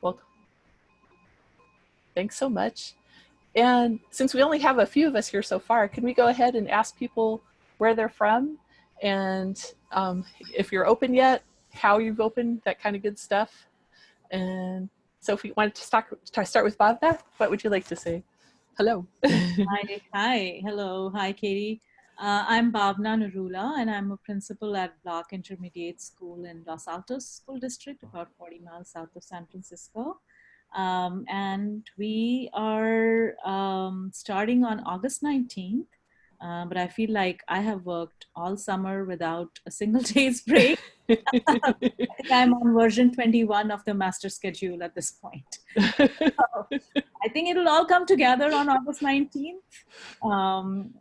Well, thanks so much. And since we only have a few of us here so far, can we go ahead and ask people where they're from and if you're open yet, how you've opened, that kind of good stuff. And so if we wanted to start with Bhavna, what would you like to say? Hello. Hi, hello, hi Katie. I'm Bhavna Narula and I'm a principal at Block Intermediate School in Los Altos School District, about 40 miles south of San Francisco. And we are starting on August 19th, but I feel like I have worked all summer without a single day's break. I think I'm on version 21 of the master schedule at this point. So I think it'll all come together on August 19th.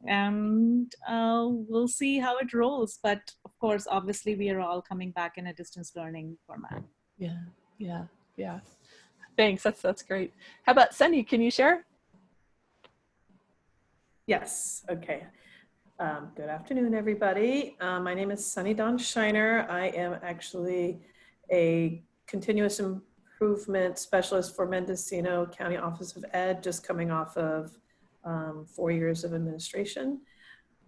And we'll see how it rolls. But of course, obviously, we are all coming back in a distance learning format. Yeah. Thanks. That's great. How about Sunny? Can you share? Yes. Okay. Good afternoon, everybody. My name is Sunny Dawn Shiner. I am actually a continuous improvement specialist for Mendocino County Office of Ed, just coming off of 4 years of administration.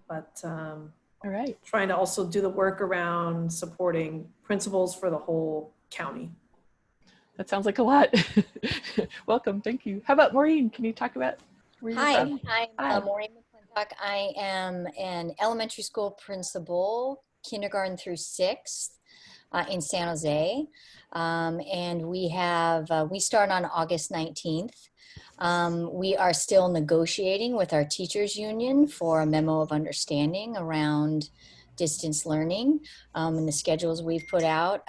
But all right, trying to also do the work around supporting principals for the whole county. That sounds like a lot. Welcome. Thank you. How about Maureen? Can you talk about where you're from? I'm Maureen McClintock. I am an elementary school principal, kindergarten through 6th in San Jose. And we start on August 19th. We are still negotiating with our teachers union for a memo of understanding around distance learning and the schedules we've put out.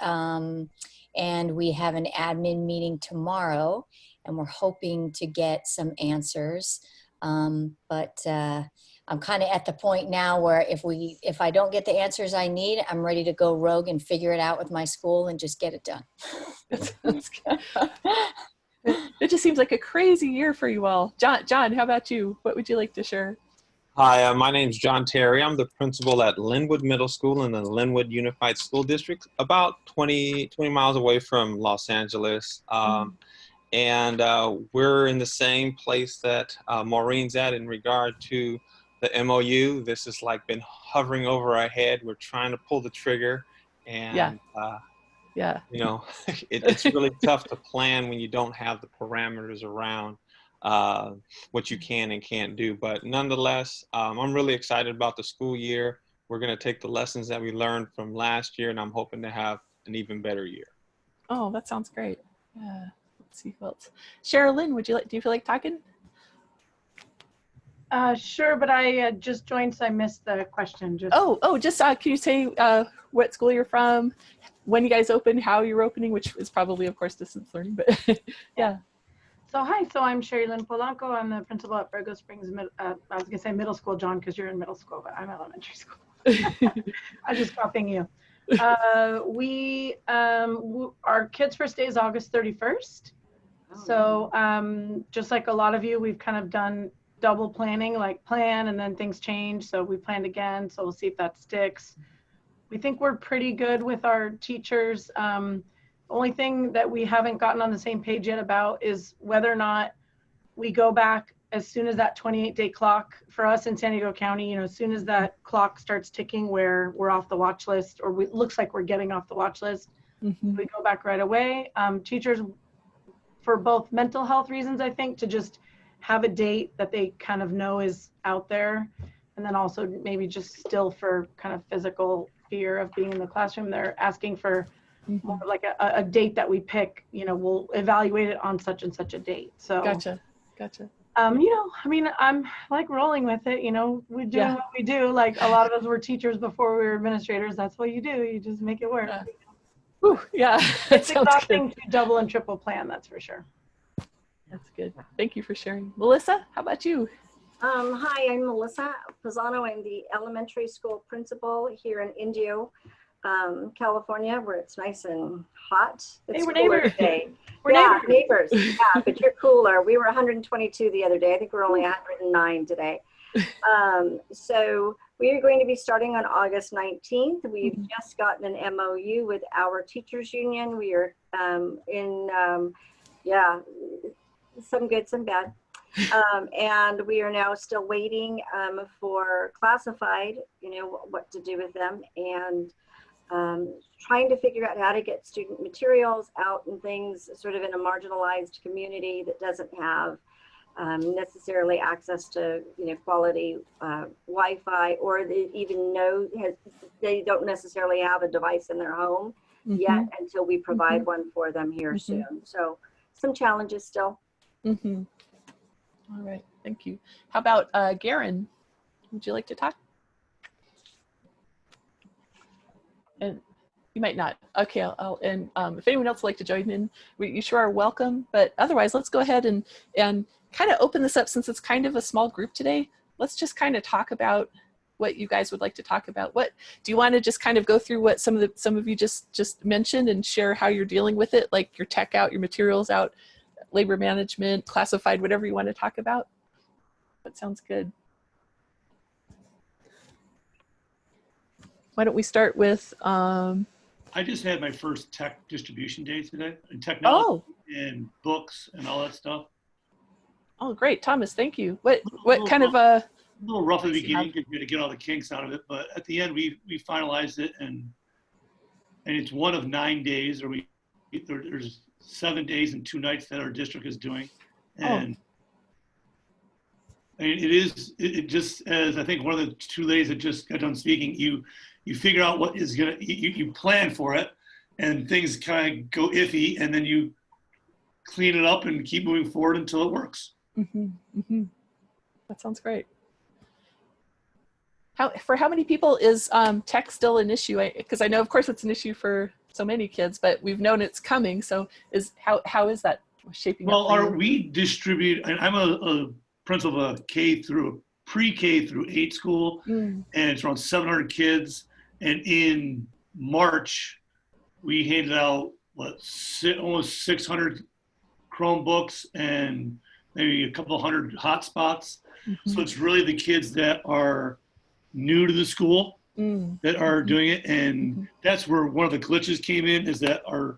And we have an admin meeting tomorrow, and we're hoping to get some answers. But I'm kind of at the point now where if I don't get the answers I need, I'm ready to go rogue and figure it out with my school and just get it done. It just seems like a crazy year for you all. John, how about you? What would you like to share? Hi, my name's John Terry. I'm the principal at Linwood Middle School in the Linwood Unified School District, about 20 miles away from Los Angeles. And we're in the same place that Maureen's at in regard to the MOU. This has like been hovering over our head. We're trying to pull the trigger, and you know, it's really tough to plan when you don't have the parameters around what you can and can't do. But nonetheless, I'm really excited about the school year. We're going to take the lessons that we learned from last year, and I'm hoping to have an even better year. Oh, that sounds great. Yeah. Let's see who else. Sherilyn, do you feel like talking? Sure, but I just joined, so I missed the question. Just can you say what school you're from, when you guys open, how you're opening, which is probably, of course, distance learning, but yeah. So hi, so I'm Sherilyn Polanco. I'm the principal at Borrego Springs, I was gonna say middle school, John, because you're in middle school, but I'm elementary school. I'm just copying you. Our kids' first day is August 31st. So just like a lot of you, we've kind of done double planning, like plan and then things change. So we planned again. So we'll see if that sticks. We think we're pretty good with our teachers. Only thing that we haven't gotten on the same page yet about is whether or not we go back as soon as that 28-day clock for us in San Diego County, as soon as that clock starts ticking where we're off the watch list, or it looks like we're getting off the watch list, we go back right away. Teachers, for both mental health reasons, I think, to just have a date that they kind of know is out there. And then also maybe just still for kind of physical fear of being in the classroom, they're asking for more like a date that we pick, we'll evaluate it on such and such a date. So Gotcha. I'm like rolling with it, we do what we do. Like a lot of us were teachers before we were administrators. That's what you do. You just make it work. Yeah. It's exhausting to double and triple plan, that's for sure. That's good. Thank you for sharing. Melissa, how about you? Hi, I'm Melissa Pisano. I'm the elementary school principal here in Indio, California, where it's nice and hot. It's we're neighbors. We're neighbors. Yeah, but you're cooler. We were 122 the other day. I think we're only 109 today. So we are going to be starting on August 19th. We've just gotten an MOU with our teachers union. We are Yeah, some good, some bad. And we are now still waiting for classified, what to do with them, and trying to figure out how to get student materials out and things sort of in a marginalized community that doesn't have necessarily access to quality Wi-Fi, or they even they don't necessarily have a device in their home yet until we provide one for them here soon. So some challenges still. All right, thank you. How about Garen? Would you like to talk? And you might not. Okay, and if anyone else would like to join in, you sure are welcome. But otherwise, let's go ahead and kind of open this up, since it's kind of a small group today. Let's just kind of talk about what you guys would like to talk about. What do you want to just kind of go through what some of you just mentioned and share how you're dealing with it, like your tech out, your materials out, labor management, classified, whatever you want to talk about? That sounds good. Why don't we start with I just had my first tech distribution day today, and technology and books and all that stuff. Oh, great, Thomas, thank you. What kind of a little rough at the beginning because we had to get all the kinks out of it, but at the end we finalized it, and it's one of 9 days, or there's 7 days and 2 nights that our district is doing, and I mean, it just, as I think one of the 2 ladies that just got done speaking, you figure out what is gonna, you plan for it, and things kind of go iffy, and then you clean it up and keep moving forward until it works. That sounds great. For how many people is tech still an issue? Because I know, of course, it's an issue for so many kids, but we've known it's coming. So how is that shaping up? Well, we distribute, and I'm a principal of a pre-K through 8 school, and it's around 700 kids. And in March, we handed out almost 600 Chromebooks and maybe a couple hundred hotspots. So it's really the kids that are new to the school that are doing it, and that's where one of the glitches came in, is that a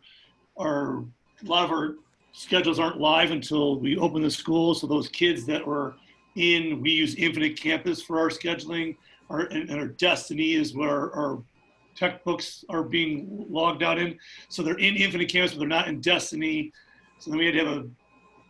lot of our schedules aren't live until we open the school. So those kids that were we use Infinite Campus for our scheduling, and our Destiny is where our textbooks are being logged out in. So they're in Infinite Campus, but they're not in Destiny. So then we had to have a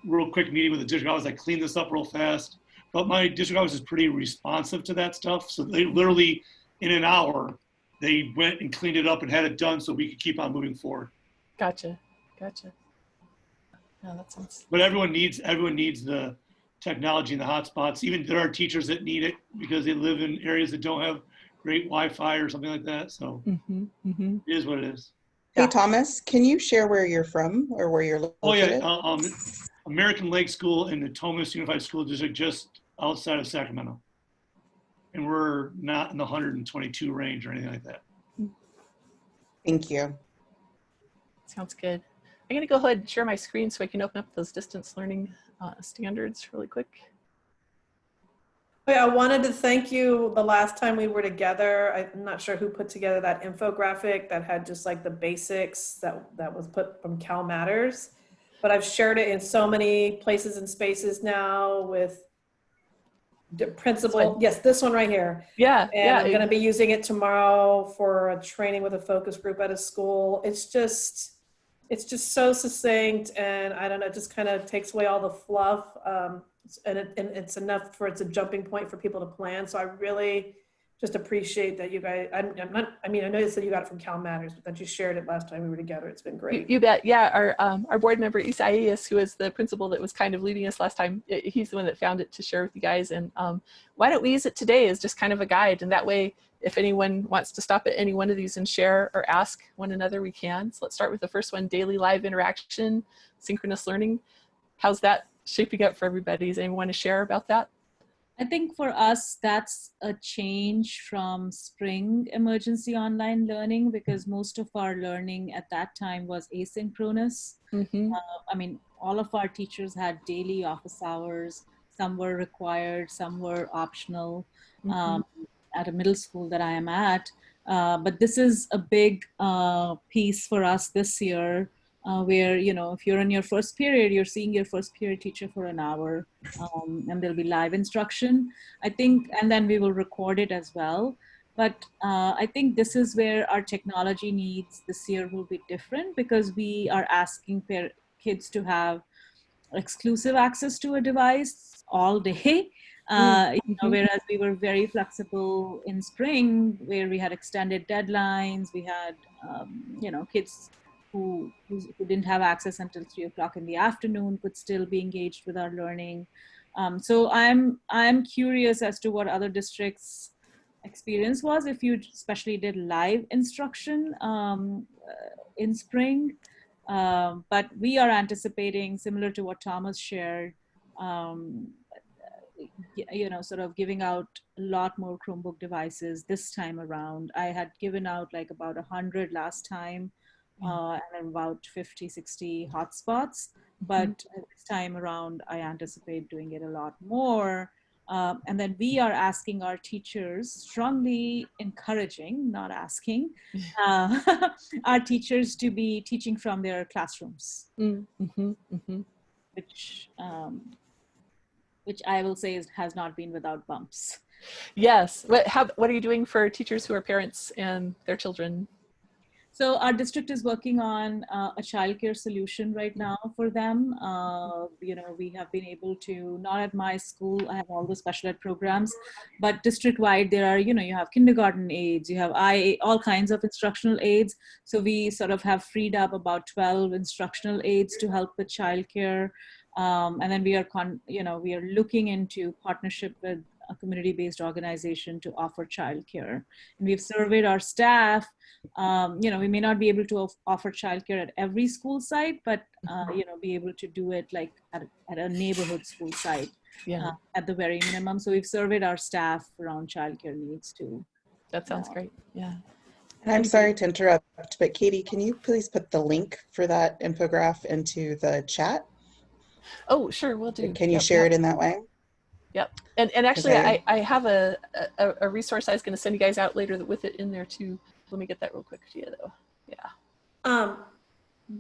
real quick meeting with the district office. I cleaned this up real fast, but my district office is pretty responsive to that stuff. So they literally, in an hour, they went and cleaned it up and had it done so we could keep on moving forward. Gotcha. No, that sounds. But everyone needs the technology and the hotspots. Even there are teachers that need it because they live in areas that don't have great Wi-Fi or something like that. So it is what it is. Hey, Thomas, can you share where you're from or where you're located? Oh yeah, American Lake School in the Thomas Unified School District, just outside of Sacramento. And we're not in the 122 range or anything like that. Thank you. Sounds good. I'm going to go ahead and share my screen so I can open up those distance learning standards really quick. I wanted to thank you. The last time we were together, I'm not sure who put together that infographic that had just like the basics that was put from Cal Matters, but I've shared it in so many places and spaces now with the principal. Yes, this one right here. Yeah. And I'm going to be using it tomorrow for a training with a focus group at a school. It's just so succinct, and I don't know, it just kind of takes away all the fluff. And it's enough for it's a jumping point for people to plan. So I really just appreciate that you guys, I know you said you got it from Cal Matters, but that you shared it last time we were together. It's been great. You bet. Yeah, our board member, Isaias, who is the principal that was kind of leading us last time, he's the one that found it to share with you guys. And why don't we use it today as just kind of a guide? And that way, if anyone wants to stop at any one of these and share or ask one another, we can. So let's start with the first one, daily live interaction, synchronous learning. How's that shaping up for everybody? Does anyone want to share about that? I think for us, that's a change from spring emergency online learning, because most of our learning at that time was asynchronous. I mean, all of our teachers had daily office hours. Some were required, some were optional at a middle school that I am at. But this is a big piece for us this year, where, you know, if you're in your first period, you're seeing your first period teacher for an hour, and there'll be live instruction, I think, and then we will record it as well. But I think this is where our technology needs this year will be different, because we are asking kids to have exclusive access to a device all day. You know, whereas we were very flexible in spring, where we had extended deadlines, we had, you know, kids who didn't have access until 3 o'clock in the afternoon could still be engaged with our learning. So I'm curious as to what other districts' experience was, if you especially did live instruction in spring. But we are anticipating, similar to what Thomas shared, you know, sort of giving out a lot more Chromebook devices this time around. I had given out like about 100 last time, and about 50, 60 hotspots. But this time around, I anticipate doing it a lot more. And then we are asking our teachers, strongly encouraging, not asking, our teachers to be teaching from their classrooms, which I will say has not been without bumps. Yes. What are you doing for teachers who are parents and their children? So our district is working on a childcare solution right now for them. You know, we have been able to, not at my school, I have all the special ed programs, but district-wide there are, you know, you have kindergarten aides, you have all kinds of instructional aides. So we sort of have freed up about 12 instructional aides to help with childcare. And then we are, you know, we are looking into partnership with a community-based organization to offer childcare. And we've surveyed our staff. You know, we may not be able to offer childcare at every school site, but you know, be able to do it like at a neighborhood school site, at the very minimum. So we've surveyed our staff around childcare needs too. That sounds great. Yeah. And I'm sorry to interrupt, but Katie, can you please put the link for that infographic into the chat? Oh, sure, we'll do. Can you share it in that way? Yep. And actually, I have a resource I was going to send you guys out later with it in there too. Let me get that real quick to you though. Yeah.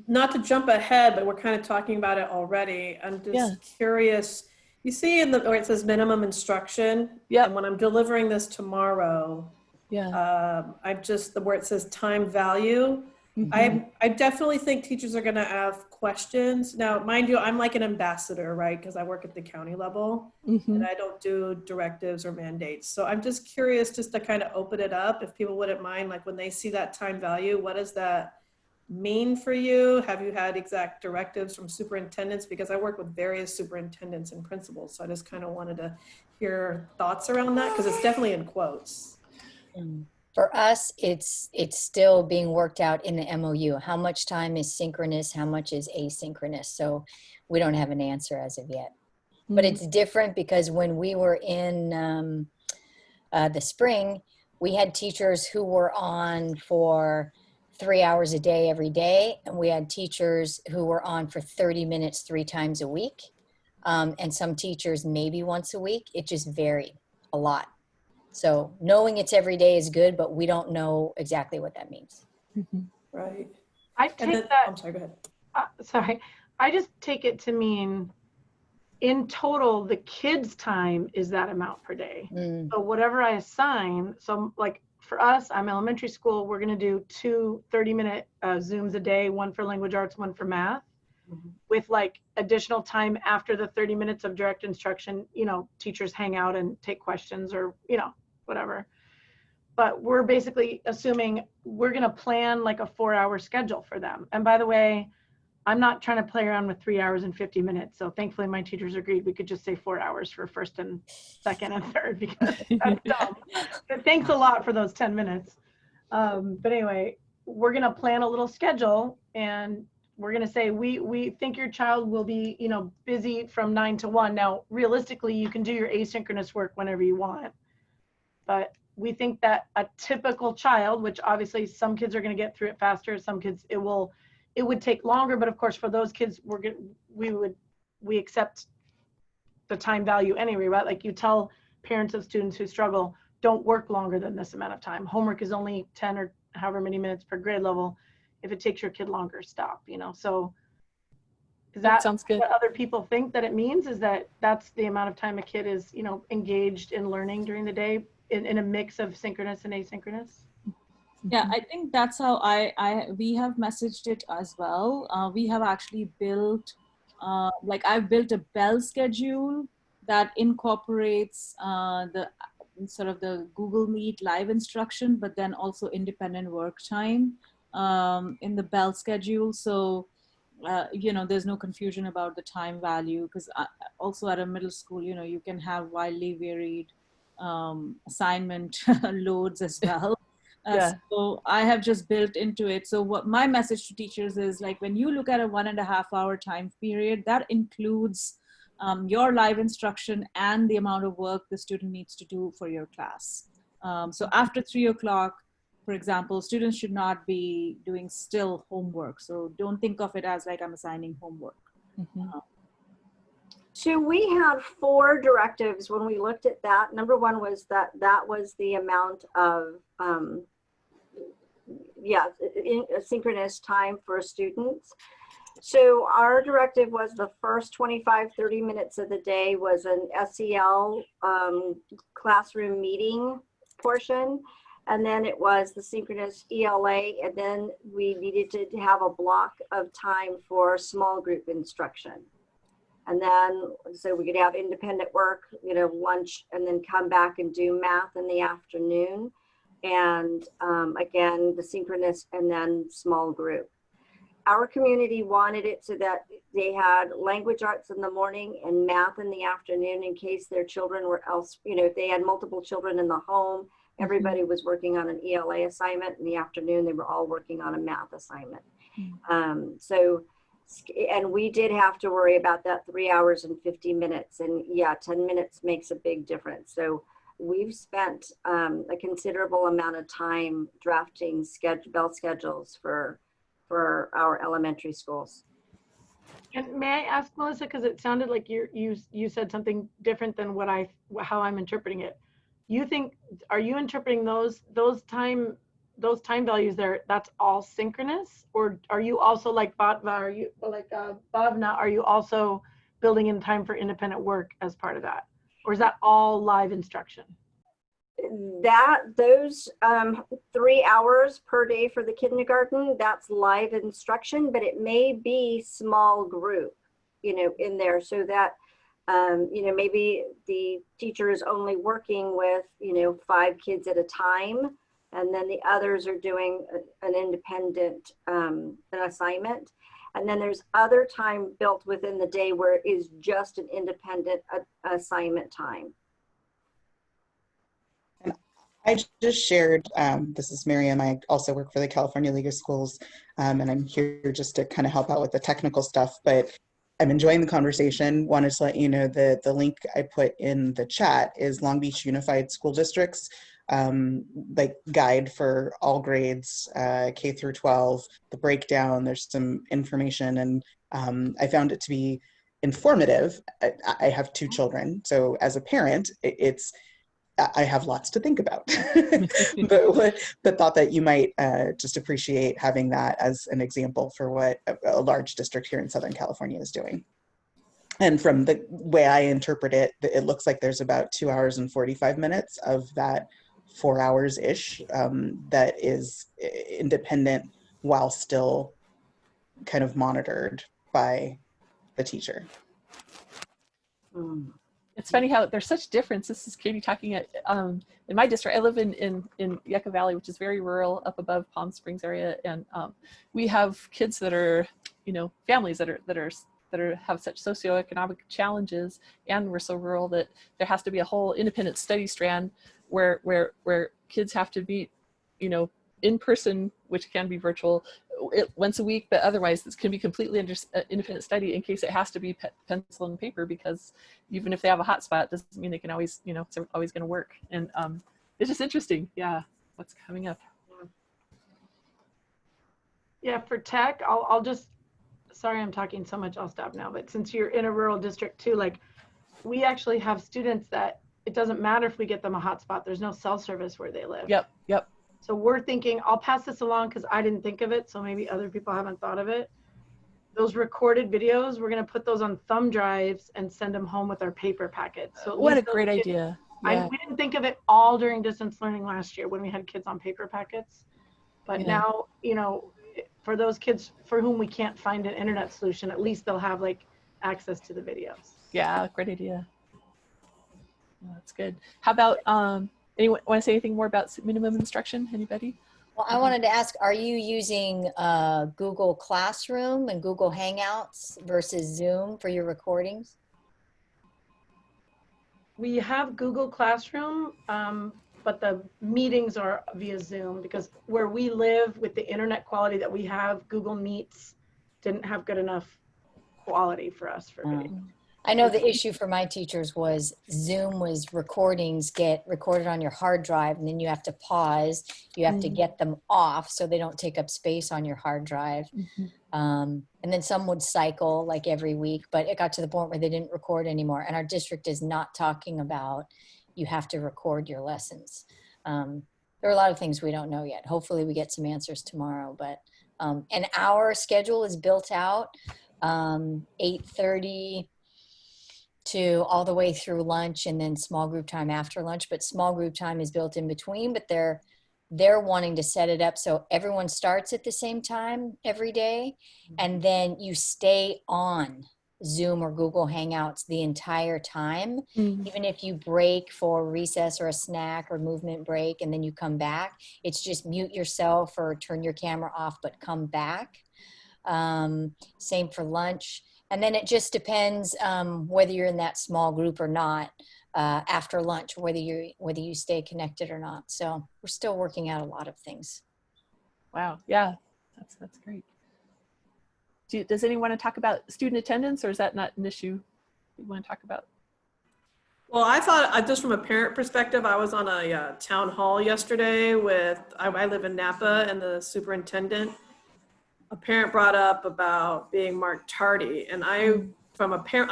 Not to jump ahead, but we're kind of talking about it already. I'm just curious. You see where it says minimum instruction? Yeah. And when I'm delivering this tomorrow, where it says time value, I definitely think teachers are going to have questions. Now, mind you, I'm like an ambassador, right? Because I work at the county level and I don't do directives or mandates. So I'm just curious just to kind of open it up, if people wouldn't mind, like when they see that time value, what does that mean for you? Have you had exact directives from superintendents? Because I work with various superintendents and principals. So I just kind of wanted to hear thoughts around that, because it's definitely in quotes. For us, it's still being worked out in the MOU. How much time is synchronous? How much is asynchronous? So we don't have an answer as of yet. But it's different because when we were in the spring, we had teachers who were on for 3 hours a day every day. And we had teachers who were on for 30 minutes 3 times a week. And some teachers maybe once a week. It just varied a lot. So knowing it's every day is good, but we don't know exactly what that means. Right. I take that. I'm sorry, go ahead. Sorry. I just take it to mean in total, the kids' time is that amount per day. So whatever I assign, so like for us, I'm elementary school, we're going to do 2 30-minute Zooms a day, one for language arts, one for math. With like additional time after the 30 minutes of direct instruction, you know, teachers hang out and take questions or, you know, whatever. But we're basically assuming we're going to plan like a 4-hour schedule for them. And by the way, I'm not trying to play around with 3 hours and 50 minutes. So thankfully my teachers agreed we could just say 4 hours for first and second and third, because that's dumb. But thanks a lot for those 10 minutes. But anyway, we're going to plan a little schedule, and we're going to say, we think your child will be, you know, busy from 9 to 1. Now, realistically, you can do your asynchronous work whenever you want. But we think that a typical child, which obviously some kids are going to get through it faster, some kids it would take longer. But of course, for those kids, we accept the time value anyway, right? Like you tell parents of students who struggle, don't work longer than this amount of time. Homework is only 10 or however many minutes per grade level. if it takes your kid longer, stop, so is That that sounds good. what other people think that it means, is that that's the amount of time a kid is, engaged in learning during the day in a mix of synchronous and asynchronous? Yeah, I think that's how we have messaged it as well. We have actually built, I've built a bell schedule that incorporates the sort of the Google Meet live instruction, but then also independent work time in the bell schedule. So, there's no confusion about the time value, because also at a middle school, you can have wildly varied assignment loads as well. Yeah. So I have just built into it. So what my message to teachers is, like, when you look at a 1.5 hour time period, that includes your live instruction and the amount of work the student needs to do for your class. So after 3 o'clock, for example, students should not be doing still homework. So don't think of it as like I'm assigning homework. So we had 4 directives when we looked at that. Number one was that was the amount of synchronous time for students. So our directive was the first 25-30 minutes of the day was an SEL classroom meeting portion. And then it was the synchronous ELA. And then we needed to have a block of time for small group instruction. And then, so we could have independent work, lunch, and then come back and do math in the afternoon. And again, the synchronous and then small group. Our community wanted it so that they had language arts in the morning and math in the afternoon, in case their children were if they had multiple children in the home, everybody was working on an ELA assignment. In the afternoon, they were all working on a math assignment. And we did have to worry about that 3 hours and 50 minutes. And yeah, 10 minutes makes a big difference. So we've spent a considerable amount of time drafting bell schedules for our elementary schools. And may I ask, Melissa, because it sounded like you said something different than how I'm interpreting it. Are you interpreting those time values there, that's all synchronous? Or are you also like Bhavna, are you also building in time for independent work as part of that? Or is that all live instruction? Those 3 hours per day for the kindergarten, that's live instruction, but it may be small group, in there, so that maybe the teacher is only working with 5 kids at a time, and then the others are doing an independent an assignment. And then there's other time built within the day where it is just an independent assignment time. I just shared, this is Miriam, I also work for the California League of Schools, and I'm here just to kind of help out with the technical stuff, but I'm enjoying the conversation. Wanted to let you know that the link I put in the chat is Long Beach Unified School District's guide for all grades, K through 12, the breakdown, there's some information, and I found it to be informative. I have 2 children, so as a parent, I have lots to think about, but thought that you might just appreciate having that as an example for what a large district here in Southern California is doing. And from the way I interpret it, it looks like there's about 2 hours and 45 minutes of that 4 hours-ish that is independent while still kind of monitored by the teacher. It's funny how there's such difference. This is Katie talking at, in my district. I live in Yucca Valley, which is very rural up above Palm Springs area. And we have kids that are, families that have such socioeconomic challenges, and we're so rural that there has to be a whole independent study strand where kids have to meet, in person, which can be virtual, once a week, but otherwise this can be completely independent study in case it has to be pencil and paper, because even if they have a hotspot, it doesn't mean they can always, it's always going to work. And it's just interesting, what's coming up. Yeah, for tech, I'll just, sorry I'm talking so much, I'll stop now, but since you're in a rural district too, we actually have students that it doesn't matter if we get them a hotspot, there's no cell service where they live. Yep. So we're thinking, I'll pass this along because I didn't think of it, so maybe other people haven't thought of it. Those recorded videos, we're going to put those on thumb drives and send them home with our paper packets. So at What a least those great kids- idea. Yeah. we didn't think of it all during distance learning last year when we had kids on paper packets. But Yeah. now, you know, for those kids for whom we can't find an internet solution, at least they'll have like access to the videos. Yeah, great idea. Oh, that's good. How about anyone want to say anything more about minimum instruction? Anybody? Well, I wanted to ask, are you using Google Classroom and Google Hangouts versus Zoom for your recordings? We have Google Classroom, but the meetings are via Zoom because where we live with the internet quality that we have, Google Meets didn't have good enough quality for us for video. I know the issue for my teachers was Zoom was recordings get recorded on your hard drive and then you have to pause. You have to get them off so they don't take up space on your hard drive. And then some would cycle like every week, but it got to the point where they didn't record anymore. And our district is not talking about you have to record your lessons. There are a lot of things we don't know yet. Hopefully we get some answers tomorrow, but and our schedule is built out 8:30 to all the way through lunch and then small group time after lunch, but small group time is built in between, but they're wanting to set it up so everyone starts at the same time every day, and then you stay on Zoom or Google Hangouts the entire time, even if you break for recess or a snack or movement break and then you come back. It's just mute yourself or turn your camera off but come back. Same for lunch. And then it just depends whether you're in that small group or not after lunch, whether you stay connected or not. So we're still working out a lot of things. Wow. Yeah, that's great. Does anyone want to talk about student attendance, or is that not an issue you want to talk about? Well, I thought, just from a parent perspective, I was on a town hall yesterday with, I live in Napa, and the superintendent. A parent brought up about being marked tardy, and I'm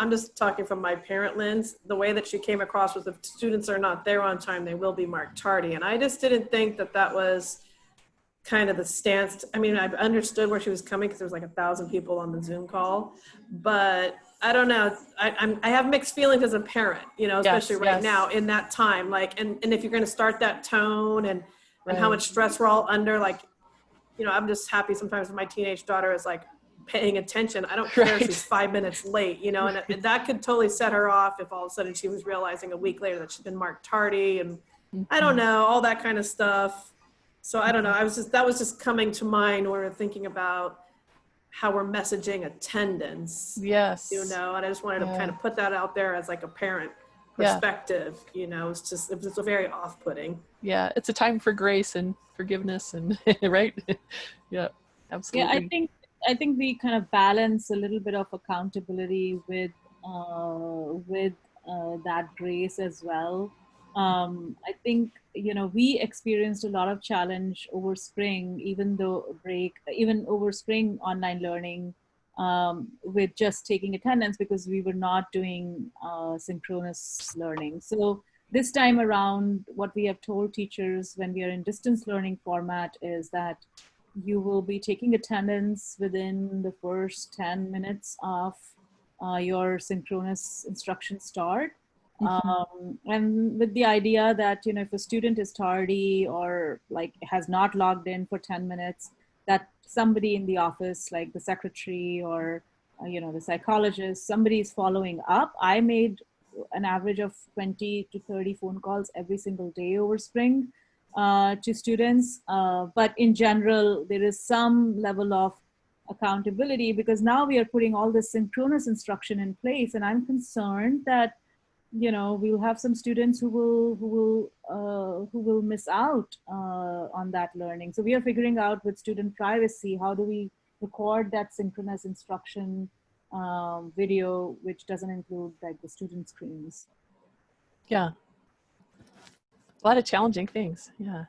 just talking from my parent lens. The way that she came across was, if students are not there on time, they will be marked tardy. And I just didn't think that was kind of the stance. I mean, I understood where she was coming because there was like 1,000 people on the Zoom call, but I don't know. I have mixed feelings as a parent, you know, especially right now in that time. Like, and if you're going to start that tone and how much stress we're all under, like, you know, I'm just happy sometimes when my teenage daughter is like paying attention. I don't care if she's 5 minutes late, you know, and that could totally set her off if all of a sudden she was realizing a week later that she'd been marked tardy, and I don't know, all that kind of stuff. So I don't know. That was just coming to mind when we're thinking about how we're messaging attendance. Yes. You know, and I just wanted to kind of put that out there as like a parent perspective. You know, it was very off-putting. Yeah, it's a time for grace and forgiveness, and right. Yeah, absolutely. Yeah, I think we kind of balance a little bit of accountability with that grace as well. I think, you know, we experienced a lot of challenge over spring, even over spring online learning, with just taking attendance because we were not doing synchronous learning. So this time around, what we have told teachers when we are in distance learning format is that you will be taking attendance within the first 10 minutes of your synchronous instruction start. And with the idea that, you know, if a student is tardy or like has not logged in for 10 minutes, that somebody in the office, like the secretary or, you know, the psychologist, somebody is following up. I made an average of 20 to 30 phone calls every single day over spring to students. But in general, there is some level of accountability because now we are putting all this synchronous instruction in place. And I'm concerned that, you know, we'll have some students who will miss out on that learning. So we are figuring out with student privacy, how do we record that synchronous instruction video, which doesn't include like the student screens. Yeah, a lot of challenging things. Yeah.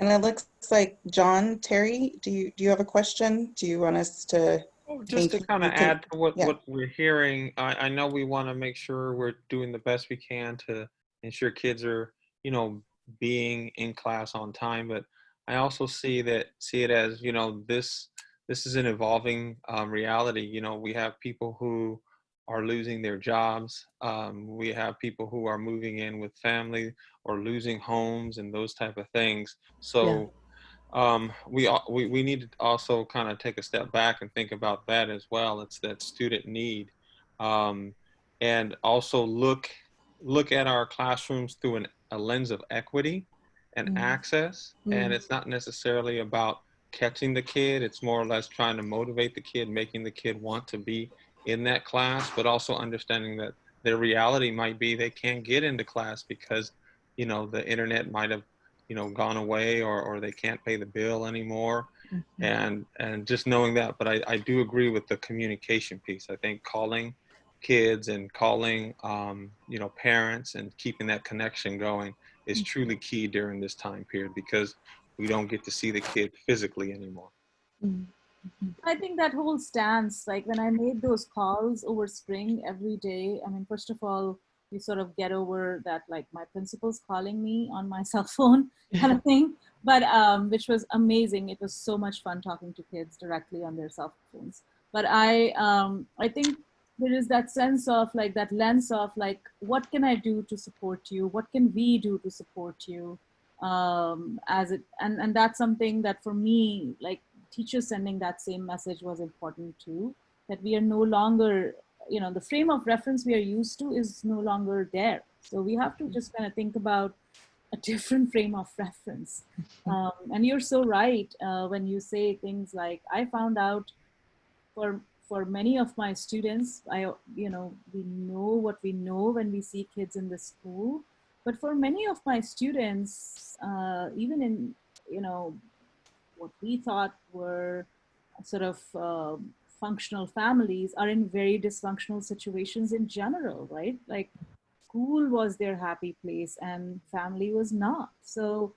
And it looks like John Terry, do you have a question? Do you want us to? Just to kind of add to what we're hearing, I know we want to make sure we're doing the best we can to ensure kids are, you know, being in class on time, but I also see it as, you know, this is an evolving reality. You know, we have people who are losing their jobs. We have people who are moving in with family or losing homes and those type of things. So we need to also kind of take a step back and think about that as well. It's that student need, um, and also look at our classrooms through a lens of equity and access. And it's not necessarily about catching the kid. It's more or less trying to motivate the kid, making the kid want to be in that class, but also understanding that their reality might be they can't get into class because, you know, the internet might have, you know, gone away, or they can't pay the bill anymore. And just knowing that. But I do agree with the communication piece. I think calling kids and calling you know, parents and keeping that connection going is truly key during this time period, because we don't get to see the kid physically anymore. I think that whole stance, like when I made those calls over spring every day, I mean, first of all, you sort of get over that, like my principal's calling me on my cell phone kind of thing, but which was amazing. It was so much fun talking to kids directly on their cell phones. But I think there is that sense of like that lens of like, what can I do to support you? What can we do to support you? As it, and that's something that for me, like teachers sending that same message was important too, that we are no longer, you know, the frame of reference we are used to is no longer there. So we have to just kind of think about a different frame of reference. And you're so right when you say things like, I found out for many of my students, you know, we know what we know when we see kids in the school, but for many of my students, even in, you know, what we thought were sort of functional families are in very dysfunctional situations in general, right? Like school was their happy place and family was not. So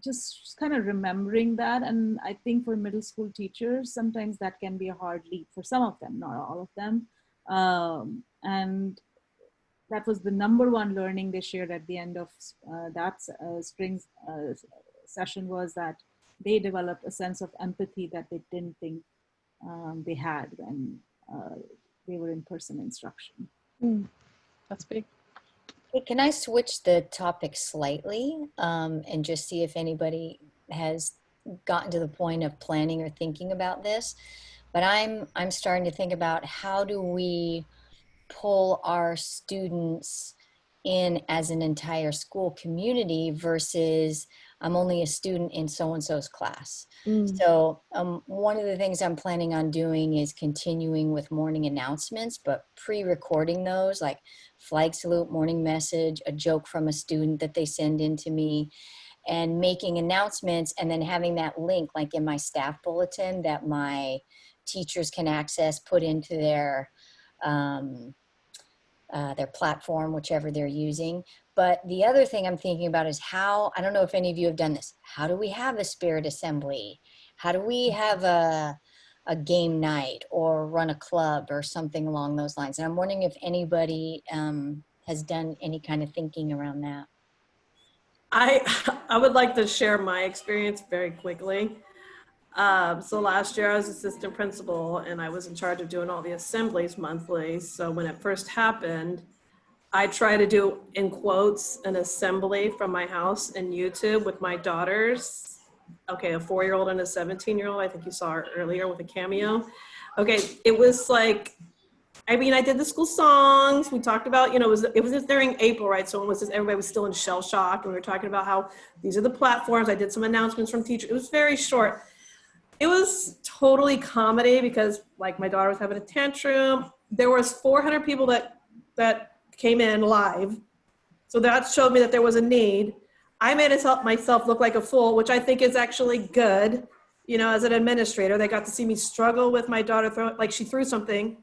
just kind of remembering that. And I think for middle school teachers, sometimes that can be a hard leap for some of them, not all of them. And that was the number one learning they shared at the end of that spring session, was that they developed a sense of empathy that they didn't think they had when they were in person instruction. That's big. Hey, can I switch the topic slightly and just see if anybody has gotten to the point of planning or thinking about this? But I'm starting to think about, how do we pull our students in as an entire school community versus I'm only a student in so-and-so's class. So one of the things I'm planning on doing is continuing with morning announcements, but pre-recording those, like flag salute, morning message, a joke from a student that they send in to me, and making announcements, and then having that link like in my staff bulletin that my teachers can access, put into their platform, whichever they're using. But the other thing I'm thinking about is how, I don't know if any of you have done this, how do we have a spirit assembly? How do we have a game night or run a club or something along those lines? And I'm wondering if anybody has done any kind of thinking around that. I would like to share my experience very quickly. So last year I was assistant principal and I was in charge of doing all the assemblies monthly. So when it first happened, I try to do, in quotes, an assembly from my house in YouTube with my daughters. Okay, a 4-year-old and a 17-year-old. I think you saw her earlier with a cameo. Okay, it was like, I mean, I did the school songs. We talked about, you know, it was just during April, right? So everybody was still in shell shock. And we were talking about how these are the platforms. I did some announcements from teachers. It was very short. It was totally comedy because like my daughter was having a tantrum. There was 400 people that came in live. So that showed me that there was a need. I made myself look like a fool, which I think is actually good. You know, as an administrator, they got to see me struggle with my daughter like she threw something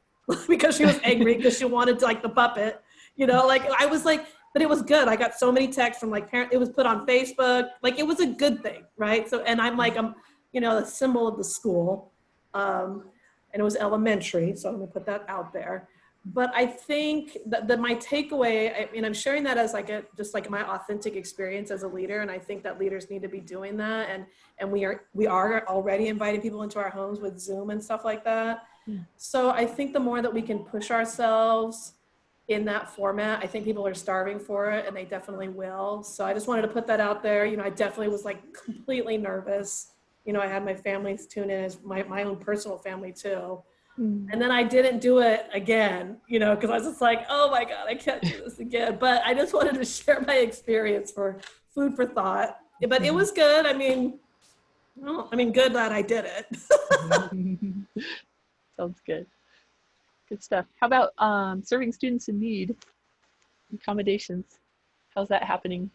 because she was angry because she wanted like the puppet, you know, like I was like, but it was good. I got so many texts from like parents. It was put on Facebook. Like it was a good thing. Right. So, and I'm like, you know, a symbol of the school. And it was elementary. So I'm gonna put that out there. But I think that my takeaway, I mean, I'm sharing that as like just like my authentic experience as a leader. And I think that leaders need to be doing that. And we are already inviting people into our homes with Zoom and stuff like that. Yeah. So I think the more that we can push ourselves in that format, I think people are starving for it, and they definitely will. So I just wanted to put that out there. You know, I definitely was like completely nervous. You know, I had my family tune in as my own personal family too. And then I didn't do it again, you know, because I was just like, oh my God, I can't do this again. But I just wanted to share my experience for food for thought. But it was good. I mean, good that I did it. Sounds good. Good stuff. How about serving students in need, accommodations? How's that happening?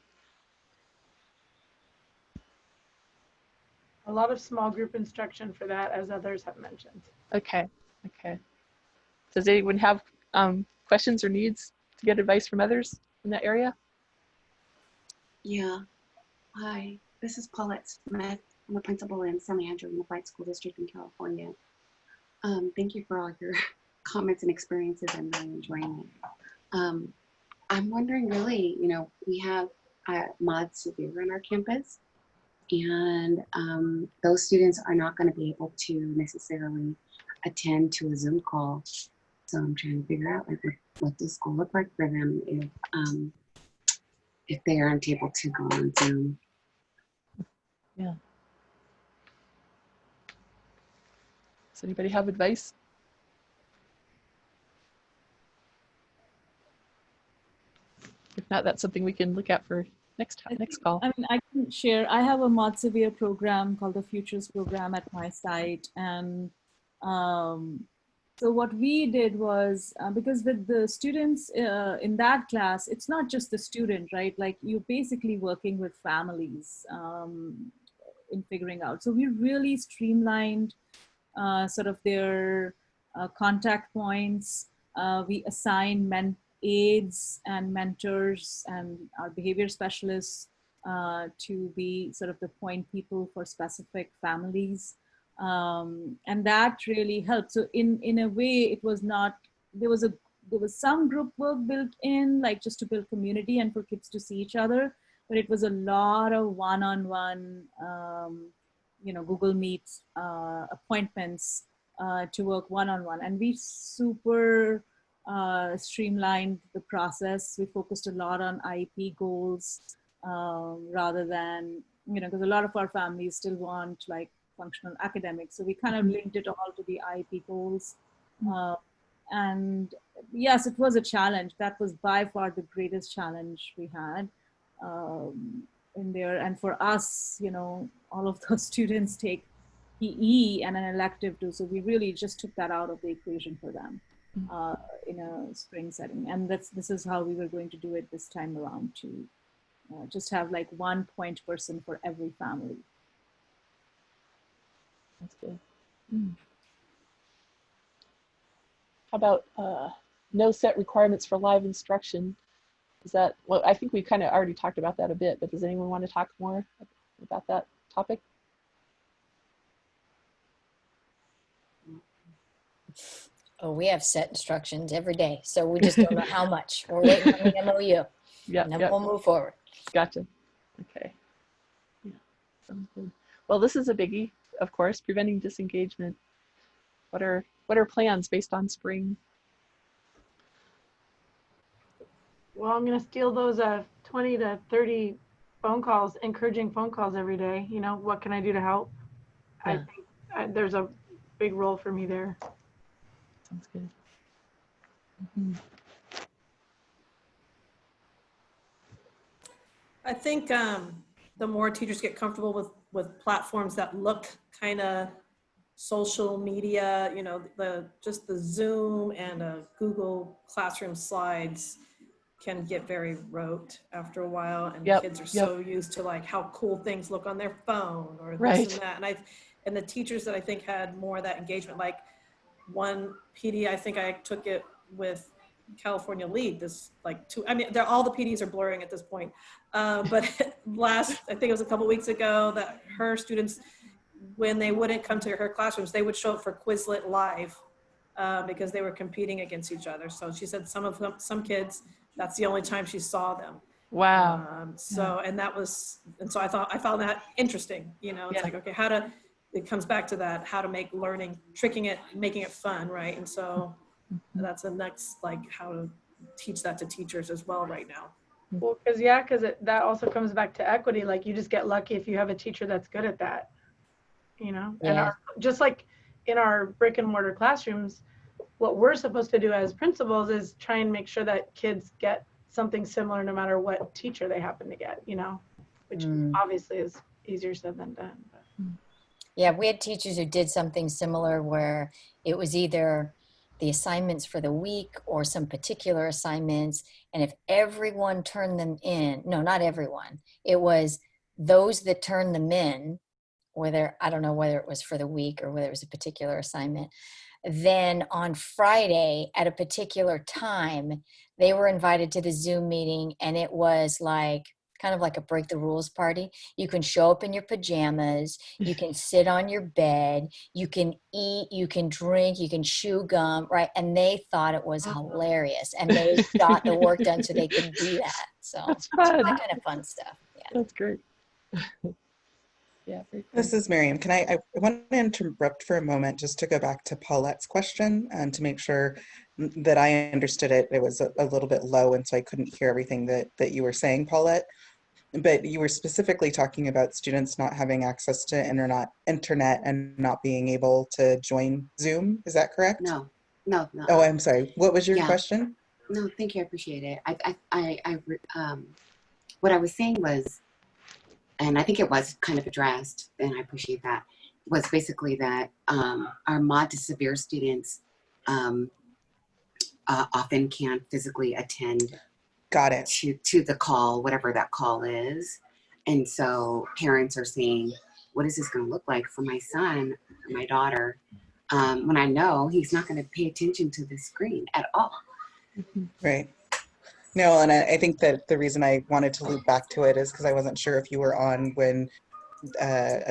A lot of small group instruction for that, as others have mentioned. Okay. Does anyone have questions or needs to get advice from others in that area? Yeah. Hi, this is Paulette Smith. I'm a principal in San Leandro Unified School District in California. Thank you for all your comments and experiences. I'm really enjoying it. I'm wondering really, you know, we have Mod Severe on our campus, and those students are not going to be able to necessarily attend to a Zoom call. So I'm trying to figure out like what does school look like for them if they aren't able to go on Zoom. Yeah. Does anybody have advice? If not, that's something we can look at for next call. I mean, I can share. I have a Mod Severe program called the Futures Program at my site, and so what we did was, because with the students in that class, it's not just the student, right? Like you're basically working with families in figuring out. So we really streamlined sort of their contact points. We assigned aides and mentors and our behavior specialists to be sort of the point people for specific families. And that really helped. So in a way, it was not, there was some group work built in, like just to build community and for kids to see each other, but it was a lot of one-on-one, you know, Google Meets appointments to work one-on-one. And we super streamlined the process. We focused a lot on IEP goals rather than, you know, because a lot of our families still want like functional academics. So we kind of linked it all to the IEP goals. And yes, it was a challenge. That was by far the greatest challenge we had in there. And for us, you know, all of those students take PE and an elective too. So we really just took that out of the equation for them in a spring setting. And this is how we were going to do it this time around, to just have like one point person for every family. That's good. How about no set requirements for live instruction? Is that, well, I think we kind of already talked about that a bit, but does anyone want to talk more about that topic? Oh, we have set instructions every day, so we just don't know how much. We're waiting on the MOU. Yeah, and then we'll move forward. Gotcha. Okay. Yeah, sounds good. Well, this is a biggie, of course, preventing disengagement. What are plans based on spring? Well, I'm going to steal those 20 to 30 phone calls, encouraging phone calls every day. You know, what can I do to help? Yeah. I think there's a big role for me there. Sounds good. I think the more teachers get comfortable with platforms that look kind of social media, you know, just the Zoom and Google Classroom slides can get very rote after a while, and kids are so used to like how cool things look on their phone or this and that. And the teachers that I think had more of that engagement, like one PD, I think I took it with California Lead, this like all the PDs are blurring at this point. But I think it was a couple weeks ago, that her students, when they wouldn't come to her classrooms, they would show up for Quizlet Live because they were competing against each other. So she said some kids, that's the only time she saw them. Wow. And so I found that interesting, it's like, okay, it comes back to that, how to make learning, tricking it, making it fun, right? And so that's the next, like, how to teach that to teachers as well right now. Well, because that also comes back to equity. Like, you just get lucky if you have a teacher that's good at that, and just like in our brick and mortar classrooms, what we're supposed to do as principals is try and make sure that kids get something similar no matter what teacher they happen to get, which obviously is easier said than done. But. Yeah, we had teachers who did something similar where it was either the assignments for the week or some particular assignments. And if everyone turned them in, no, not everyone, it was those that turned them in, I don't know whether it was for the week or whether it was a particular assignment. Then on Friday at a particular time, they were invited to the Zoom meeting, and it was like kind of like a break the rules party. You can show up in your pajamas, you can sit on your bed, you can eat, you can drink, you can chew gum, right? And they thought it was hilarious, and they got the work done so they could do that. So that's fun. That kind of fun stuff. Yeah, that's great. Yeah, very cool. This is Miriam. I want to interrupt for a moment just to go back to Paulette's question and to make sure that I understood it. It was a little bit low, and so I couldn't hear everything that you were saying, Paulette. But you were specifically talking about students not having access to internet and not being able to join Zoom. Is that correct? No. Oh, I'm sorry. What was your question? No, thank you. I appreciate it. What I was saying was, and I think it was kind of addressed, and I appreciate that, was basically that our mod to severe students often can't physically attend to the call, whatever that call is. And so parents are saying, what is this going to look like for my son or my daughter when I know he's not going to pay attention to the screen at all? Right. No, and I think that the reason I wanted to loop back to it is because I wasn't sure if you were on when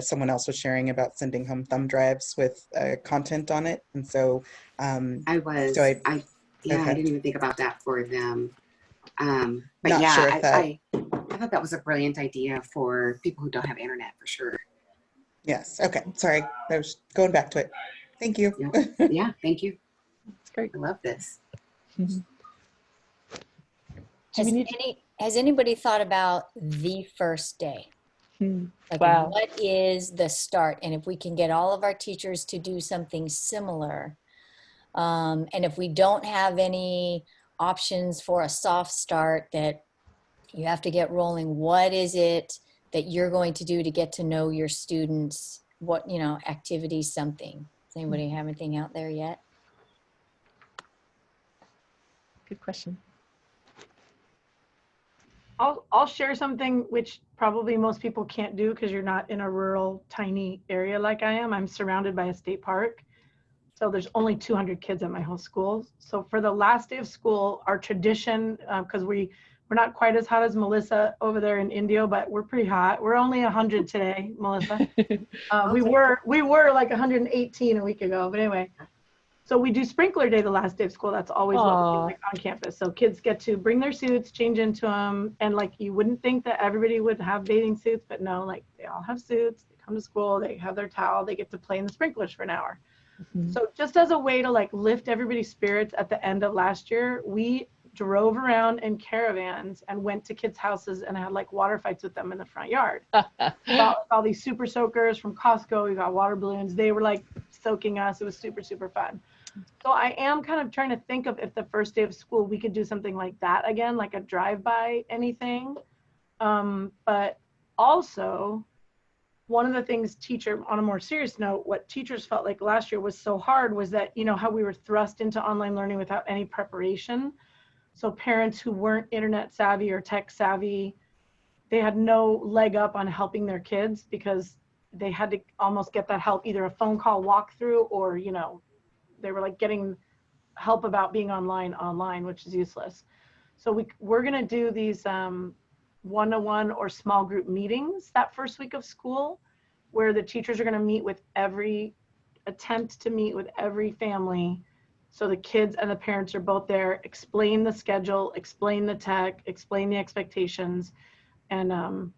someone else was sharing about sending home thumb drives with content on it. And so I was. So I didn't even think about that for them. But Not yeah, sure if I thought that was a brilliant idea for people who don't have internet, for sure. Yes. Okay. Sorry. I was going back to it. Thank you. Yeah, thank you. That's great. I love this. Has anybody thought about the first day? Like, wow. What is the start? And if we can get all of our teachers to do something similar, and if we don't have any options for a soft start that you have to get rolling, what is it that you're going to do to get to know your students? What, activity, something. Does anybody have anything out there yet? Good question. I'll share something which probably most people can't do because you're not in a rural, tiny area like I am. I'm surrounded by a state park. So there's only 200 kids at my whole school. So for the last day of school, our tradition, because we're not quite as hot as Melissa over there in Indio, but we're pretty hot. We're only 100 today, Melissa. We were like 118 a week ago, but anyway. So we do sprinkler day the last day of school. That's always what we do, like, on campus. So kids get to bring their suits, change into them. And like, you wouldn't think that everybody would have bathing suits, but no, like, they all have suits. They come to school, they have their towel, they get to play in the sprinklers for an hour. So just as a way to like lift everybody's spirits at the end of last year, we drove around in caravans and went to kids' houses and had like water fights with them in the front yard. all these super soakers from Costco. We got water balloons. They were like soaking us. It was super, super fun. So I am kind of trying to think of if the first day of school we could do something like that again, like a drive-by anything. But also, one of the things on a more serious note, what teachers felt like last year was so hard was that, how we were thrust into online learning without any preparation. So parents who weren't internet savvy or tech savvy, they had no leg up on helping their kids because they had to almost get that help, either a phone call walkthrough or, they were like getting help about being online, which is useless. So we're going to do these one-to-one or small group meetings that first week of school, where the teachers are going to attempt to meet with every family So the kids and the parents are both there, explain the schedule, explain the tech, explain the expectations. And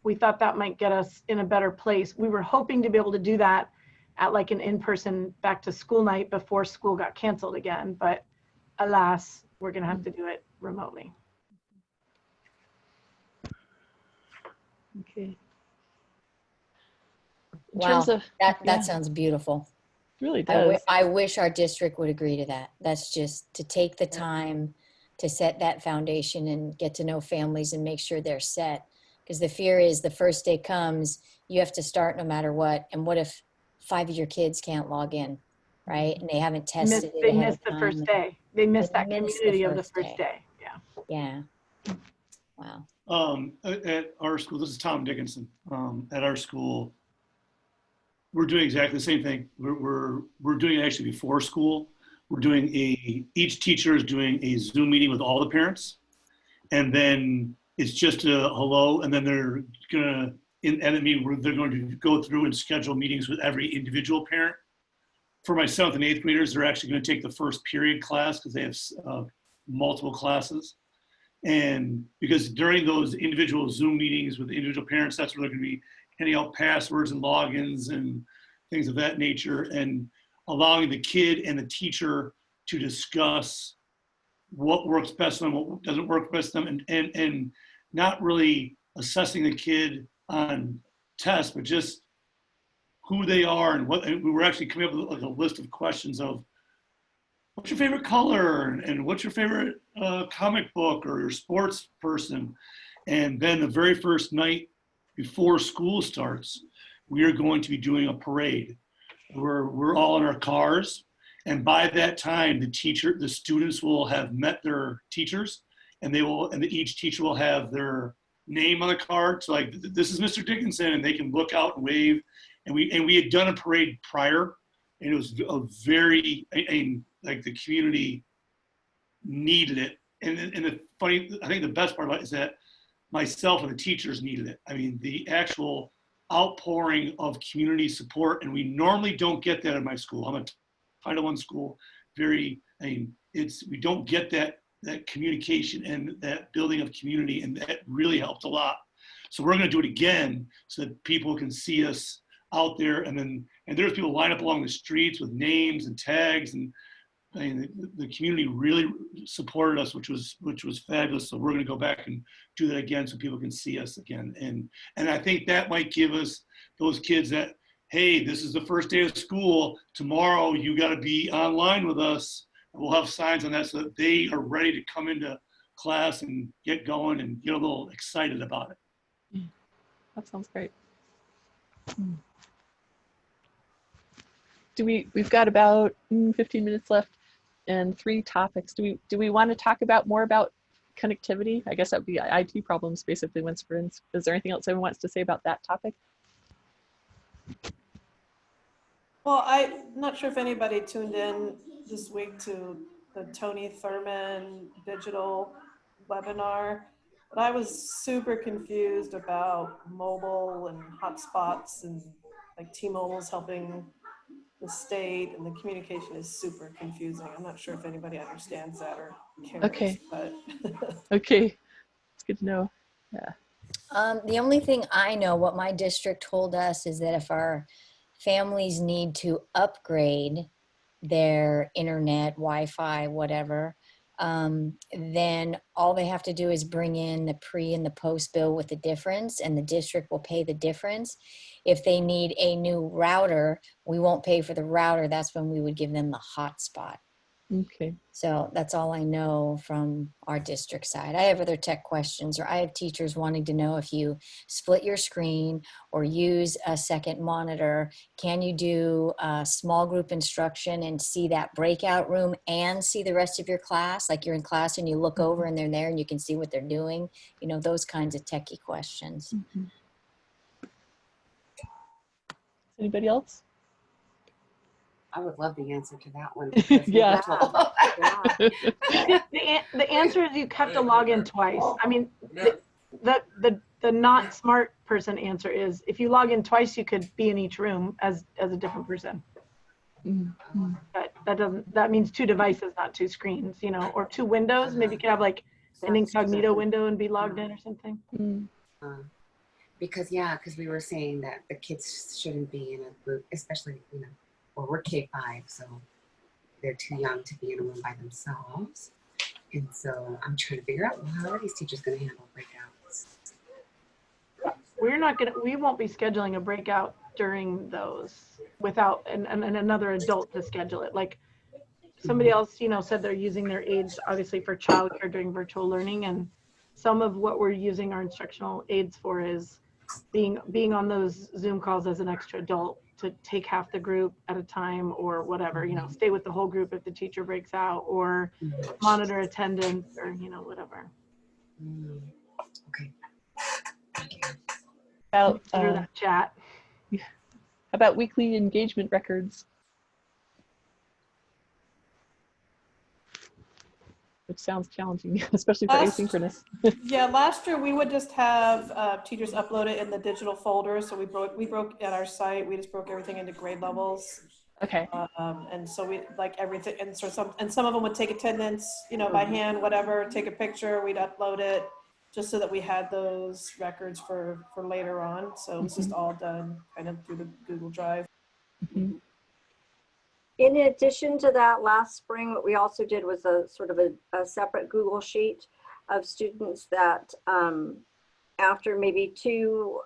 we thought that might get us in a better place. We were hoping to be able to do that at like an in-person back to school night before school got canceled again. But alas, we're gonna have to do it remotely. Okay. In Wow, terms of, that yeah, sounds beautiful. it really does. I wish our district would agree to that. That's just to take the time to set that foundation and get to know families and make sure they're set. Because the fear is the first day comes, you have to start no matter what. And what if 5 of your kids can't log in, right? And they haven't tested it They ahead missed of the first time. day. They missed They that missed the community of the first first day. Yeah. Yeah. Wow. At our school, this is Tom Dickinson. At our school, we're doing exactly the same thing. We're doing it actually before school. We're doing each teacher is doing a Zoom meeting with all the parents, and then it's just a hello, and then they're gonna at the meeting they're going to go through and schedule meetings with every individual parent. For my 7th and 8th graders, they're actually going to take the first period class because they have multiple classes. And because during those individual Zoom meetings with individual parents, that's where they're going to be handing out passwords and logins and things of that nature, and allowing the kid and the teacher to discuss what works best for them, what doesn't work best for them, and not really assessing the kid on tests, but just who they are and what. And we were actually coming up with like a list of questions of what's your favorite color and what's your favorite comic book or your sports person. And then the very first night before school starts, we are going to be doing a parade where we're all in our cars. And by that time, the students will have met their teachers, and each teacher will have their name on the card. So like, this is Mr. Dickinson, and they can look out and wave. And we had done a parade prior, and it was a very, like the community needed it. And the funny, I think the best part about it is that myself and the teachers needed it. I mean, the actual outpouring of community support, and we normally don't get that in my school. I'm a Title I school. We don't get that communication and that building of community, and that really helped a lot. So we're going to do it again so that people can see us out there, and there's people line up along the streets with names and tags, and the community really supported us, which was fabulous. So we're going to go back and do that again so people can see us again, and I think that might give us those kids that, hey, this is the first day of school. Tomorrow you got to be online with us. We'll have signs on that so that they are ready to come into class and get going and get a little excited about it. That sounds great. We've got about 15 minutes left and 3 topics. Do we want to talk about more about connectivity? I guess that would be IT problems basically once we're in. Is there anything else anyone wants to say about that topic? Well, I'm not sure if anybody tuned in this week to the Tony Thurman digital webinar, but I was super confused about mobile and hotspots, and like T-Mobile's helping the state, and the communication is super confusing. I'm not sure if anybody understands that or cares. Okay. But Okay, it's good to know. Yeah. The only thing I know, what my district told us, is that if our families need to upgrade their internet, Wi-Fi, whatever, then all they have to do is bring in the pre and the post bill with the difference, and the district will pay the difference. If they need a new router, we won't pay for the router. That's when we would give them the hotspot. Okay. So that's all I know from our district side. I have other tech questions, or I have teachers wanting to know if you split your screen or use a second monitor, can you do a small group instruction and see that breakout room and see the rest of your class? Like you're in class and you look over and they're there and you can see what they're doing. You know, those kinds of techie questions. Mm-hmm. Anybody else? I would love the answer to that one. Yeah. The answer is you have to log in twice. I mean, the not smart person answer is if you log in twice, you could be in each room as a different person. Mm-hmm. But that means 2 devices, not 2 screens, you know, or 2 windows. Maybe you could have like an incognito window and be logged in or something. Because we were saying that the kids shouldn't be in a group, especially, you know, well, we're K-5, so they're too young to be in a room by themselves. And so I'm trying to figure out, well, how are these teachers going to handle breakouts? We won't be scheduling a breakout during those without and another adult to schedule it. Like somebody else, you know, said they're using their aids obviously for childcare during virtual learning, and some of what we're using our instructional aids for is being on those Zoom calls as an extra adult to take half the group at a time or whatever, you know, stay with the whole group if the teacher breaks out, or monitor attendance, or, you know, whatever. Okay. About that chat. About weekly engagement records, which sounds challenging, especially for asynchronous. Yeah, last year we would just have teachers upload it in the digital folder. So we broke at our site. We just broke everything into grade levels. Okay. And so we like everything, and so some of them would take attendance, you know, by hand, whatever. Take a picture, we'd upload it, just so that we had those records for later on. So it was just all done kind of through the Google Drive. In addition to that, last spring, what we also did was a sort of a separate Google sheet of students that after maybe 2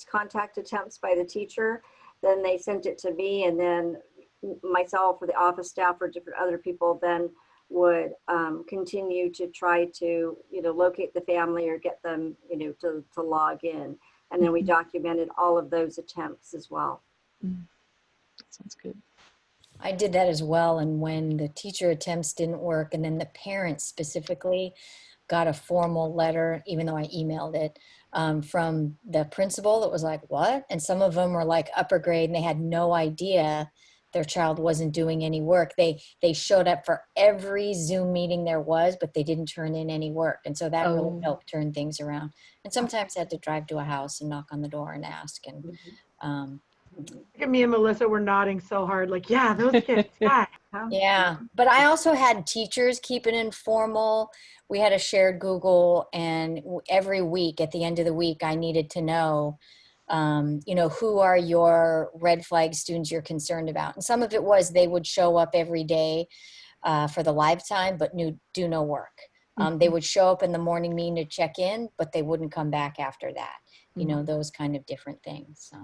contact attempts by the teacher, then they sent it to me, and then myself or the office staff or different other people then would continue to try to, you know, locate the family or get them, you know, to log in. And then we documented all of those attempts as well. Sounds good. I did that as well. And when the teacher attempts didn't work, and then the parents specifically got a formal letter, even though I emailed it, from the principal that was like, what? And some of them were like upper grade and they had no idea their child wasn't doing any work. They showed up for every Zoom meeting there was, but they didn't turn in any work. And so that really helped turn things around. And sometimes I had to drive to a house and knock on the door and ask. And Look at me and Melissa, we're nodding so hard, like, yeah, those kids, yeah. Yeah, but I also had teachers keep it informal. We had a shared Google, and every week at the end of the week, I needed to know, you know, who are your red flag students you're concerned about. And some of it was they would show up every day for the live time, but do no work. They would show up in the morning meeting to check in, but they wouldn't come back after that. You know, those kind of different things. So.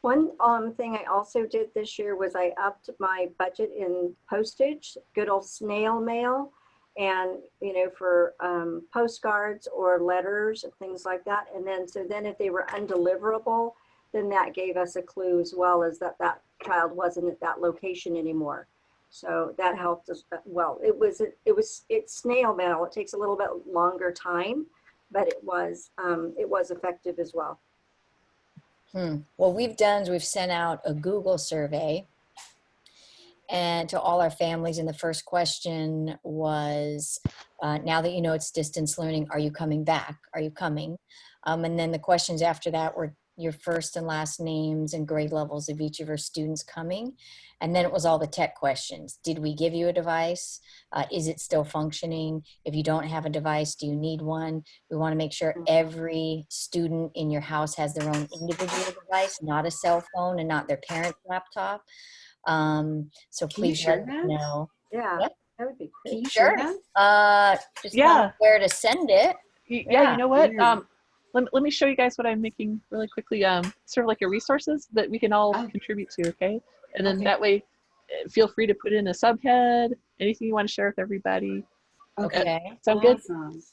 One thing I also did this year was I upped my budget in postage, good old snail mail, and, you know, for postcards or letters and things like that. And then, so then if they were undeliverable, then that gave us a clue as well, as that child wasn't at that location anymore. So that helped us. Well, it's snail mail. It takes a little bit longer time, but it was effective as well. What we've done is we've sent out a Google survey and to all our families. And the first question was, now that you know it's distance learning, are you coming back? Are you coming? And then the questions after that were your first and last names and grade levels of each of our students coming. And then it was all the tech questions. Did we give you a device? Is it still functioning? If you don't have a device, do you need one? We want to make sure every student in your house has their own individual device, not a cell phone and not their parent's laptop. So please let us know. Yeah, what? That would be great. Can you share Just tell me where to send it. Yeah, you know what? Let me show you guys what I'm making really quickly. Sort of like your resources that we can all contribute to, okay? And then that way, feel free to put in a subhead, anything you want to share with everybody. Okay. Sound good?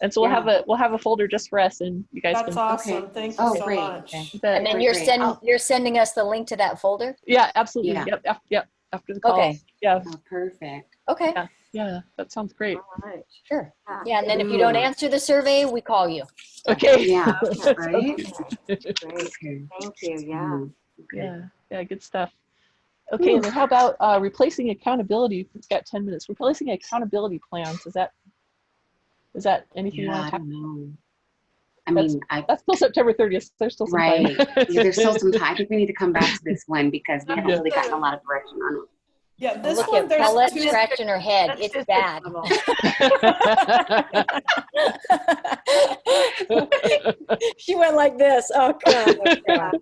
And so we'll have a folder just for us, and you guys That's can. awesome. Thank you so much. And then you're sending us the link to that folder? Yeah, absolutely. Yeah. Yep. After the call. Okay. Yeah. Oh, perfect. Okay. Yeah, that sounds great. All right. Sure. Yeah, and then if you don't answer the survey, we call you. Okay. Yeah. Right. Great. Thank you. Yeah. Yeah, good stuff. Okay, and then how about replacing accountability? We've got 10 minutes. Replacing accountability plans. Is that anything you want to talk about? I don't know. I mean, that's still September 30th. So there's still some time. There's still some time. I think we need to come back to this one because we haven't really gotten a lot of direction on it. Yeah, Oh, this look one, at there's Paulette two. scratching her head. That's It's district bad. level. She went like this. Oh, God. Oh, God.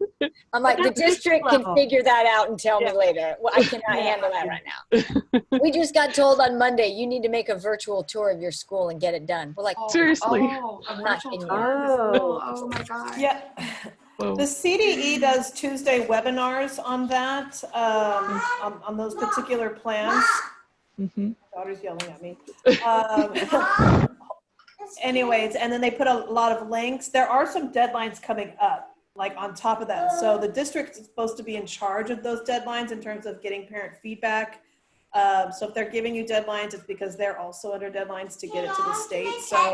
I'm like, the That's district district can level. figure that out and tell Yeah. me later. Well, I cannot Yeah. handle that right now. We just got told on Monday, you need to make a virtual tour of your school and get it done. We're like, Seriously. Oh, a I'm not virtual in tour of the school. Oh my God. Yeah. Whoa. The CDE does Tuesday webinars on that, on those particular plans. Mm-hmm. Daughter's yelling at me. Anyways, and then they put a lot of links. There are some deadlines coming up, like on top of that. So the district is supposed to be in charge of those deadlines in terms of getting parent feedback. So if they're giving you deadlines, it's because they're also under deadlines to get it to the state. So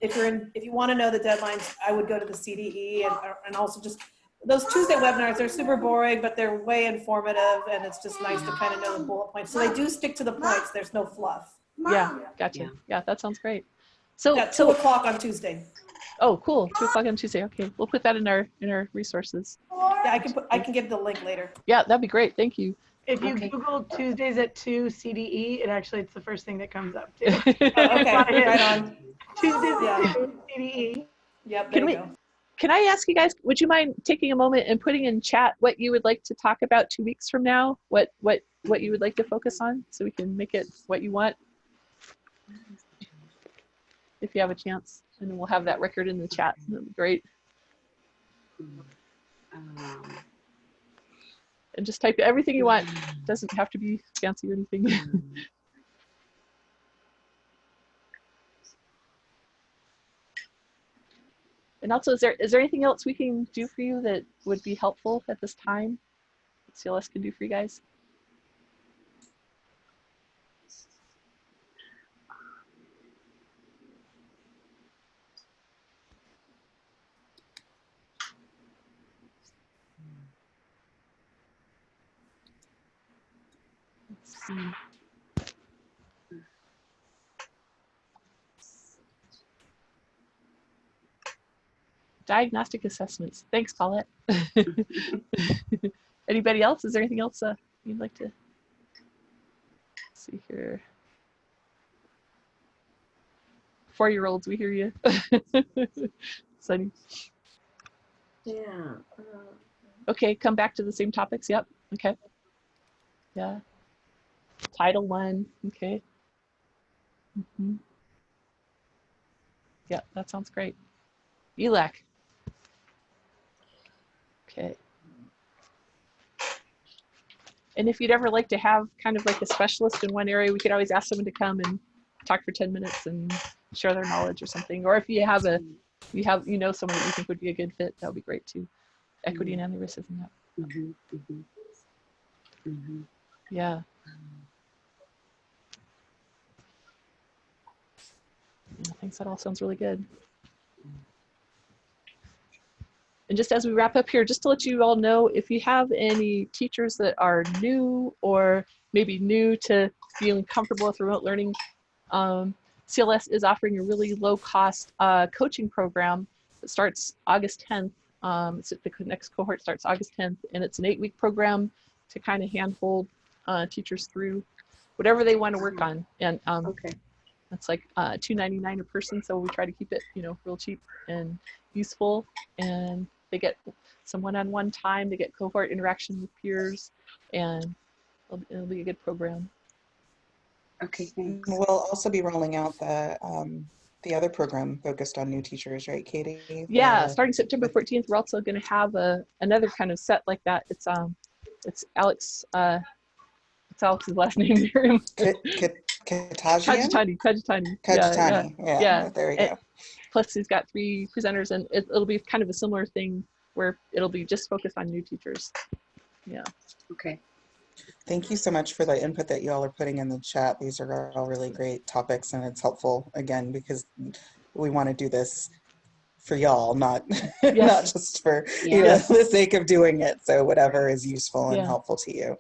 if you want to know the deadlines, I would go to the CDE and also just those Tuesday webinars. They're super boring, but they're way informative, and it's just nice to kind of know the bullet points. So they do stick to the points. There's no fluff. Yeah, gotcha. Yeah, that sounds great. So, At 2 o'clock on Tuesday. oh, cool. 2 o'clock on Tuesday. Okay, we'll put that in our resources. Yeah, I can give the link later. Yeah, that'd be great. Thank you. If you Okay. Google Tuesdays at 2 CDE, it's the first thing that comes up too. Okay, right on. Tuesdays Yeah. at 2 CDE. Yep, Can there we- you go. Can I ask you guys, would you mind taking a moment and putting in chat what you would like to talk about 2 weeks from now? What you would like to focus on, so we can make it what you want, if you have a chance, and then we'll have that record in the chat. That'd be great. And just type everything you want. Doesn't have to be fancy or anything. And also, is there anything else we can do for you that would be helpful at this time? That CLS can do for you guys? Let's see. Diagnostic assessments. Thanks, Paulette. Anybody else? Is there anything else you'd like to see here? 4-year-olds, we hear you. Sunny. Yeah. Okay, come back to the same topics. Yep. Okay. Yeah. Title I. Okay. Mm-hmm. Yeah, that sounds great. ELAC. Okay. And if you'd ever like to have kind of like a specialist in one area, we could always ask someone to come and talk for 10 minutes and share their knowledge or something. Or if you have someone that you think would be a good fit, that would be great too. Equity and anti-racism. Yeah. I think that all sounds really good. And just as we wrap up here, just to let you all know, if you have any teachers that are new or maybe new to feeling comfortable with remote learning, CLS is offering a really low-cost coaching program that starts August 10th. The next cohort starts August 10th, and it's an 8-week program to kind of handhold teachers through whatever they want to work on. And it's like $2.99 a person, so we try to keep it, real cheap and useful. And they get some one-on-one time. They get cohort interaction with peers, and it'll be a good program. Okay, thanks. We'll also be rolling out the other program focused on new teachers, right, Katie? Yeah, starting September 14th, we're also going to have another kind of set like that. It's Alex. What's Alex's last name? Kajitani. Yeah, there we go. Plus, he's got 3 presenters, and it'll be kind of a similar thing where it'll be just focused on new teachers. Yeah. Okay. Thank you so much for the input that you all are putting in the chat. These are all really great topics, and it's helpful, again, because we want to do this for y'all, not not just for the sake of doing it. So whatever is useful and helpful to you.